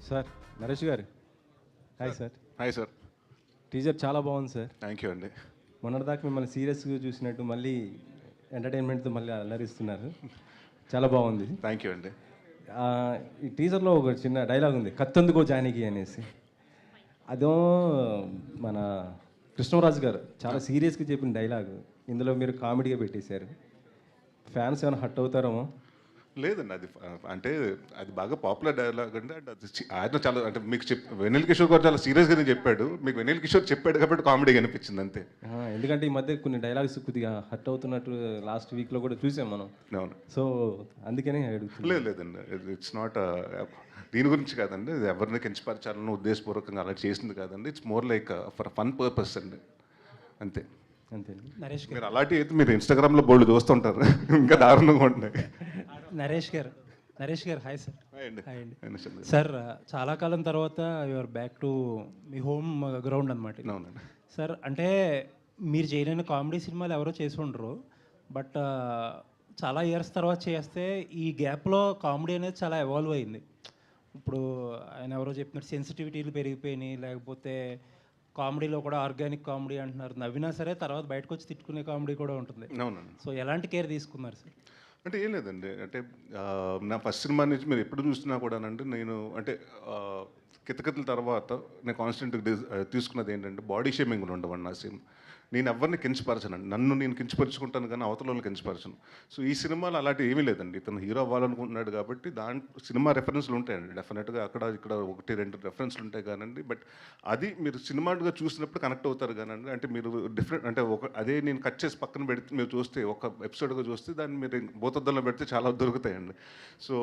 Sir Naresh గారు, hi sir. Hi sir. Teaser చాలా బాగుంది సార్. థ్యాంక్ యూ అండి. మొన్నటిదాకా మిమ్మల్ని సీరియస్గా చూసినట్టు మళ్ళీ ఎంటర్టైన్మెంట్తో మళ్ళీ అల్లరిస్తున్నారు. చాలా బాగుంది. థ్యాంక్ యూ అండి. ఈ టీజర్లో ఒక చిన్న డైలాగ్ ఉంది, కత్తందుకో జానకి అనేసి. అదో మన కృష్ణరాజు గారు చాలా సీరియస్గా చెప్పిన డైలాగ్ ఇందులో మీరు కామెడీగా పెట్టేశారు. ఫ్యాన్స్ ఏమైనా హట్ అవుతారేమో. లేదండి, అది అంటే అది బాగా పాపులర్ డైలాగ్ అండి. అండ్ అది ఆయన చాలా అంటే మీకు వెన్నెల కిషోర్ గారు చాలా సీరియస్గానే చెప్పాడు. మీకు వెన్నెల కిషోర్ చెప్పాడు కాబట్టి కామెడీ అనిపించింది అంతే. ఎందుకంటే ఈ మధ్య కొన్ని డైలాగ్స్ కొద్దిగా హట్ అవుతున్నట్టు లాస్ట్ వీక్లో కూడా చూసాం మనం. అవును. సో అందుకనే అడుగుతున్నాను. లేదండి, ఇట్స్ నాట్ దీని గురించి కాదండి. ఇది ఎవరిని కించపరచాలని ఉద్దేశపూర్వకంగా అలా చేసింది కాదండి. It's more like for fun purpose అండి, అంతే. అంతేండి. నరేష్ మీరు అలాంటి అయితే మీరు ఇన్స్టాగ్రామ్లో బోల్డ్ చూస్తుంటారు, ఇంకా దారుణంగా ఉంటాయి. నరేష్ గారు హాయ్ సార్. హాయ్ అండి. హాయ్ అండి. అయినా సరే. సార్ చాలా కాలం తర్వాత your back to me home ground అనమాట. అవునండి. సార్ అంటే మీరు చేయలేని కామెడీ సినిమాలు ఎవరో చేసి ఉండరు, బట్ చాలా ఇయర్స్ తర్వాత చేస్తే ఈ గ్యాప్లో కామెడీ అనేది చాలా ఎవాల్వ్ అయింది. ఇప్పుడు ఆయన ఎవరో చెప్పినట్టు సెన్సిటివిటీలు పెరిగిపోయినాయి, లేకపోతే కామెడీలో కూడా ఆర్గానిక్ కామెడీ అంటున్నారు. నవ్వినా సరే తర్వాత బయటకు వచ్చి తిట్టుకునే కామెడీ కూడా ఉంటుంది. అవునండి. సో ఎలాంటి కేర్ తీసుకున్నారు సార్? అంటే ఏం లేదండి, అంటే నా ఫస్ట్ సినిమా నుంచి మీరు ఎప్పుడు చూసినా కూడానండి, నేను అంటే కితకితల తర్వాత నేను కాన్స్టెంట్గా తీసుకున్నది ఏంటంటే బాడీ షేమింగ్లు ఉండవండి నా సినిమా. నేను ఎవరిని కించపరచనండి, నన్ను నేను కించపరుచుకుంటాను కానీ అవతల వాళ్ళని కించపరచను. సో ఈ సినిమాలో అలాంటి ఏమీ లేదండి. ఇతను హీరో అవ్వాలనుకుంటున్నాడు కాబట్టి సినిమా రెఫరెన్స్లు ఉంటాయండి డెఫినెట్గా, అక్కడ ఇక్కడ 1-2 రెఫరెన్స్లు ఉంటాయి కానండి. బట్ అది మీరు సినిమాగా చూసినప్పుడు కనెక్ట్ అవుతారు కానండి. అంటే మీరు డిఫరెంట్ అంటే అదే నేను కట్ చేసి పక్కన పెడితే మీరు చూస్తే ఒక ఎపిసోడ్గా చూస్తే దాన్ని మీరు భూతద్దంలో పెడితే చాలా దొరుకుతాయండి. సో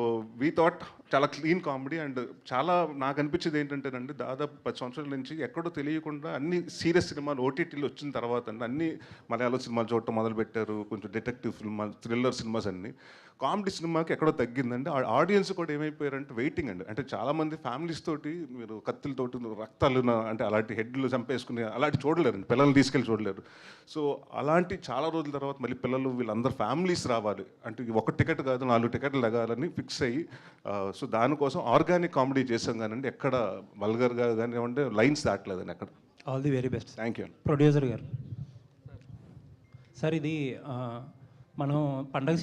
వీ థాట్ చాలా క్లీన్ కామెడీ. అండ్ చాలా నాకు అనిపించేది ఏంటంటేనండి, దాదాపు 10 సంవత్సరాల నుంచి ఎక్కడో తెలియకుండా అన్ని సీరియస్ సినిమాలు ఓటీటీలు వచ్చిన తర్వాత అండి అన్ని మలయాళ సినిమాలు చూడటం మొదలుపెట్టారు, కొంచెం డిటెక్టివ్ సినిమాలు, థ్రిల్లర్ సినిమాస్ అన్ని. కామెడీ సినిమాకి ఎక్కడో తగ్గిందండి. ఆడియన్స్ కూడా ఏమైపోయారంటే వెయిటింగ్ అండి. అంటే చాలామంది ఫ్యామిలీస్ తోటి మీరు కత్తులతోటి రక్తాలు అంటే అలాంటి హెడ్లు చంపేసుకుని అలాంటి చూడలేరండి, పిల్లల్ని తీసుకెళ్ళి చూడలేరు. సో అలాంటి చాలా రోజుల తర్వాత మళ్ళీ పిల్లలు వీళ్ళందరూ ఫ్యామిలీస్ రావాలి అంటే ఒక టికెట్ కాదు 4 టికెట్లు తగాలని ఫిక్స్ అయ్యి సో దానికోసం ఆర్గానిక్ కామెడీ చేసాం కానండి, ఎక్కడ వల్గర్గా కానివ్వండి లైన్స్ దాటలేదండి ఎక్కడ. All the very best. Thank you. Producer గారు సార్, ఇది మనం పండగ